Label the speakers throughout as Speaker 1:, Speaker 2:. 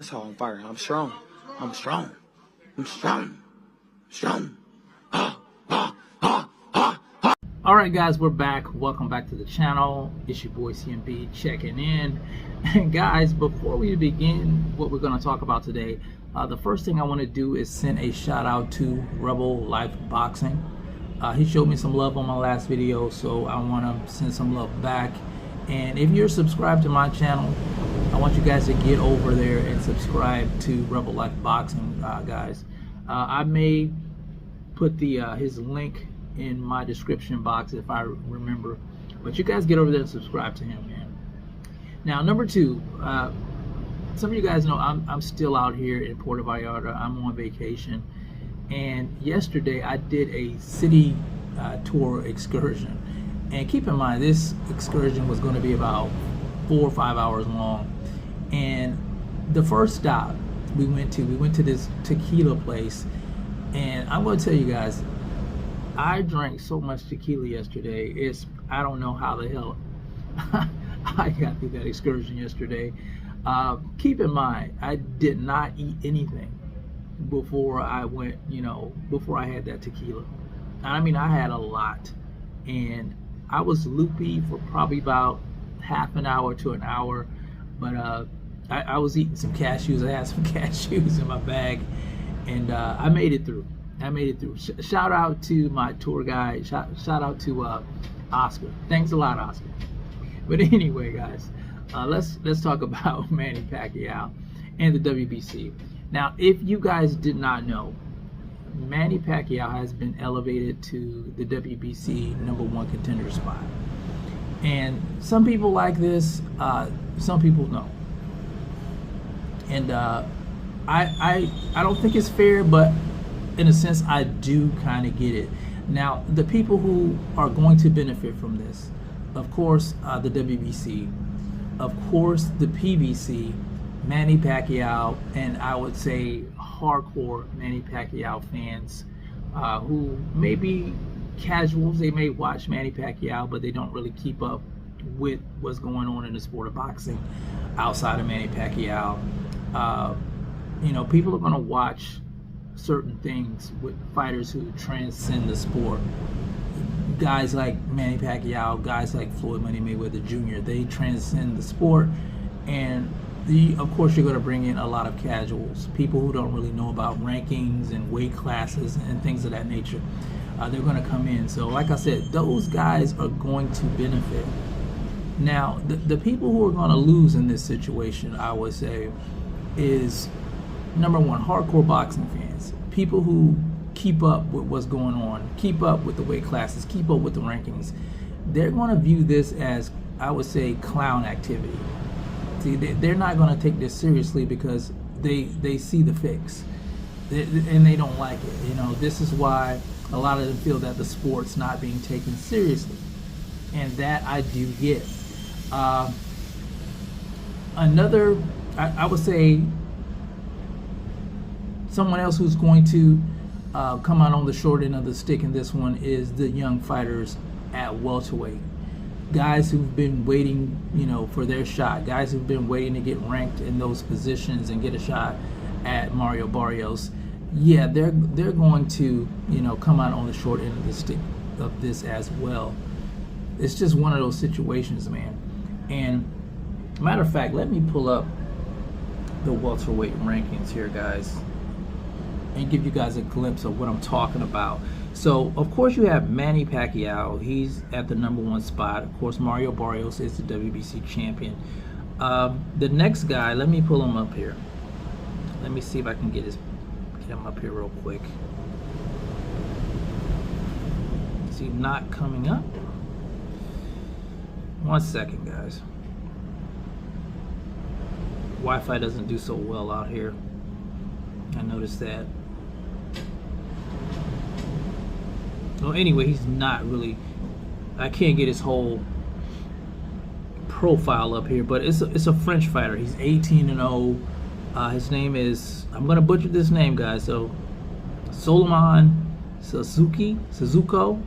Speaker 1: That's how I'm firing. I'm strong. I'm strong. I'm strong. Strong.
Speaker 2: All right, guys, we're back. Welcome back to the channel. It's your boy CMB checking in. And guys, before we begin what we're going to talk about today, the first thing I want to do is send a shout out to Rebel Life Boxing. He showed me some love on my last video, so I want to send some love back. And if you're subscribed to my channel, I want you guys to get over there and subscribe to Rebel Life Boxing, guys. I may put his link in my description box if I remember, but you guys get over there and subscribe to him, man. Now, number two, some of you guys know I'm still out here in Puerto Vallarta. I'm on vacation, and yesterday I did a city tour excursion. And keep in mind, this excursion was going to be about 4 or 5 hours long. And the first stop we went to this tequila place, and I'm going to tell you guys, I drank so much tequila yesterday. I don't know how the hell I got through that excursion yesterday. Keep in mind, I did not eat anything before I went, before I had that tequila. I mean, I had a lot, and I was loopy for probably about half an hour to an hour, but I was eating some cashews. I had some cashews in my bag, and I made it through. Shout out to my tour guide. Shout out to Oscar. Thanks a lot, Oscar. But anyway, guys, let's talk about Manny Pacquiao and the WBC. Now, if you guys did not know, Manny Pacquiao has been elevated to the WBC #1 contender spot. And some people like this, some people don't. And I don't think it's fair, but in a sense, I do kind of get it. Now, the people who are going to benefit from this, of course, the WBC, of course, the PBC, Manny Pacquiao, and I would say hardcore Manny Pacquiao fans who may be casuals. They may watch Manny Pacquiao, but they don't really keep up with what's going on in the sport of boxing outside of Manny Pacquiao. People are going to watch certain things with fighters who transcend the sport. Guys like Manny Pacquiao, guys like Floyd Money Mayweather Jr., they transcend the sport, and of course you're going to bring in a lot of casuals, people who don't really know about rankings and weight classes and things of that nature. They're going to come in. So like I said, those guys are going to benefit. Now, the people who are going to lose in this situation, I would say, is number one, hardcore boxing fans, people who keep up with what's going on, keep up with the weight classes, keep up with the rankings. They're going to view this as, I would say, clown activity. See, they're not going to take this seriously because they see the fix, and they don't like it. This is why a lot of them feel that the sport's not being taken seriously, and that I do get. Another, I would say, someone else who's going to come out on the short end of the stick in this one is the young fighters at welterweight. Guys who've been waiting, for their shot. Guys who've been waiting to get ranked in those positions and get a shot at Mario Barrios. Yeah, they're going to, come out on the short end of the stick of this as well. It's just one of those situations, man. And matter of fact, let me pull up the welterweight rankings here, guys, and give you guys a glimpse of what I'm talking about. So, of course, you have Manny Pacquiao. He's at the #1 spot. Of course, Mario Barrios is the WBC champion. The next guy, let me pull him up here. Let me see if I can get him up here real quick. Is he not coming up? 1 second, guys. Wi-Fi doesn't do so well out here. I noticed that. Well, anyway, he's not really, I can't get his whole profile up here, but it's a French fighter. He's 18-0. His name is, I'm gonna butcher this name, guys. So Solomon Suzuko.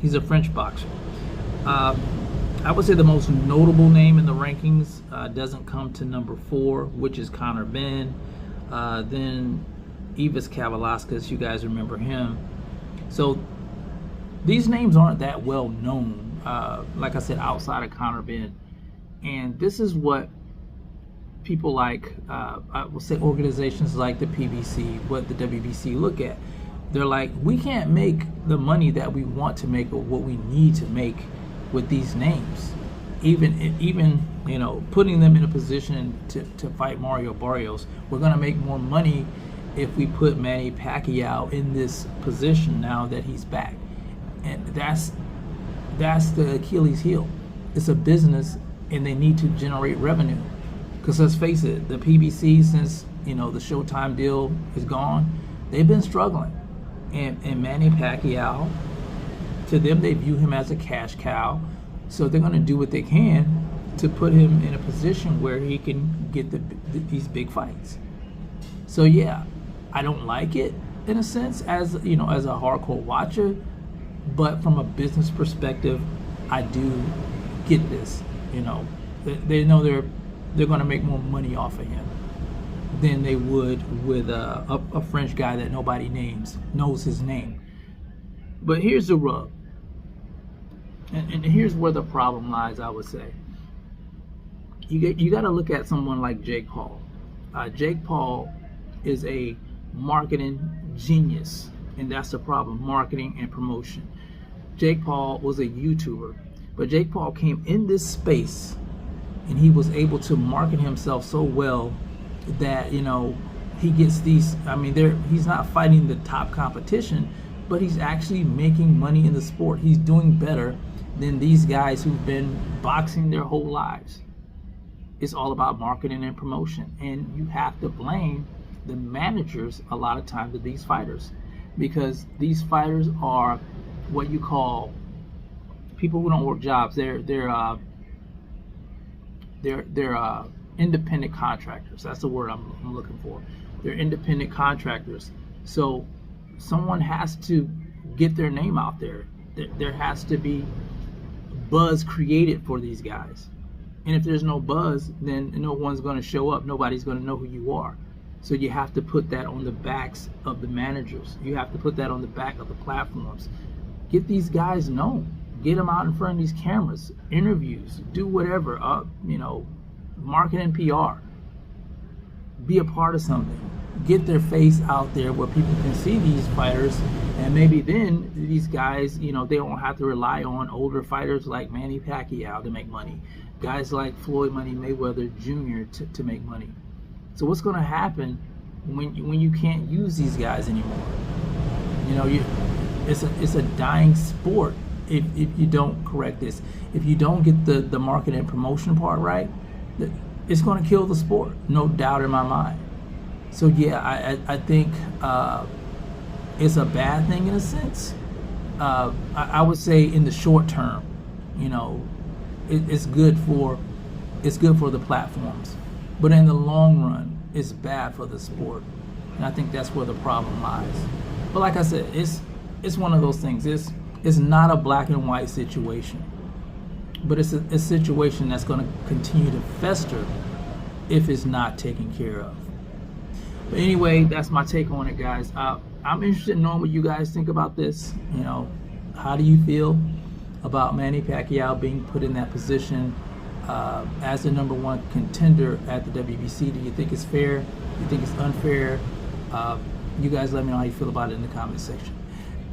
Speaker 2: He's a French boxer. I would say the most notable name in the rankings doesn't come to number 4, which is Conor Benn. Then Evis Kavaliauskas, you guys remember him. So these names aren't that well known, like I said, outside of Conor Benn. And this is what people like, I will say organizations like the PBC, what the WBC look at. They're like, we can't make the money that we want to make or what we need to make with these names. Even you know, putting them in a position to fight Mario Barrios, we're gonna make more money if we put Manny Pacquiao in this position now that he's back. And that's the Achilles heel. It's a business and they need to generate revenue. Because let's face it, the PBC, since you know the Showtime deal is gone, they've been struggling. And Manny Pacquiao, to them, they view him as a cash cow. So they're going to do what they can to put him in a position where he can get these big fights. So yeah, I don't like it in a sense as you know, as a hardcore watcher, but from a business perspective, I do get this. You know, they know they're going to make more money off of him than they would with a French guy that nobody knows his name. But here's the rub, and here's where the problem lies. I would say you got to look at someone like Jake Paul. Jake Paul is a marketing genius, and that's the problem: marketing and promotion. Jake Paul was a YouTuber, but Jake Paul came in this space and he was able to market himself so well that, you know, he gets these, I mean, he's not fighting the top competition, but he's actually making money in the sport. He's doing better than these guys who've been boxing their whole lives. It's all about marketing and promotion. And you have to blame the managers a lot of times of these fighters, because these fighters are what you call people who don't work jobs. They're independent contractors. That's the word I'm looking for. They're independent contractors. So someone has to get their name out there. There has to be buzz created for these guys. And if there's no buzz, then no one's going to show up. Nobody's going to know who you are. So you have to put that on the backs of the managers. You have to put that on the back of the platforms. Get these guys known. Get them out in front of these cameras, interviews, do whatever, you know, marketing, PR. Be a part of something. Get their face out there where people can see these fighters, and maybe then these guys, you know, they don't have to rely on older fighters like Manny Pacquiao to make money. Guys like Floyd Money Mayweather Jr. to make money. So what's going to happen when you can't use these guys anymore? You know, it's a dying sport. If you don't correct this, if you don't get the market and promotion part right, it's going to kill the sport, no doubt in my mind. So yeah, I think it's a bad thing in a sense. I would say in the short term, you know, it's good for the platforms, but in the long run, it's bad for the sport, and I think that's where the problem lies. But like I said, it's one of those things. It's not a black and white situation, but it's a situation that's going to continue to fester if it's not taken care of. But anyway, that's my take on it, guys. I'm interested in knowing what you guys think about this. You know, how do you feel about Manny Pacquiao being put in that position as the #1 contender at the WBC? Do you think it's fair? Do you think it's unfair? You guys let me know how you feel about it in the comment section.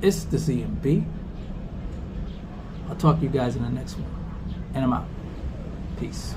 Speaker 2: It's the CMB. I'll talk to you guys in the next one. And I'm out. Peace.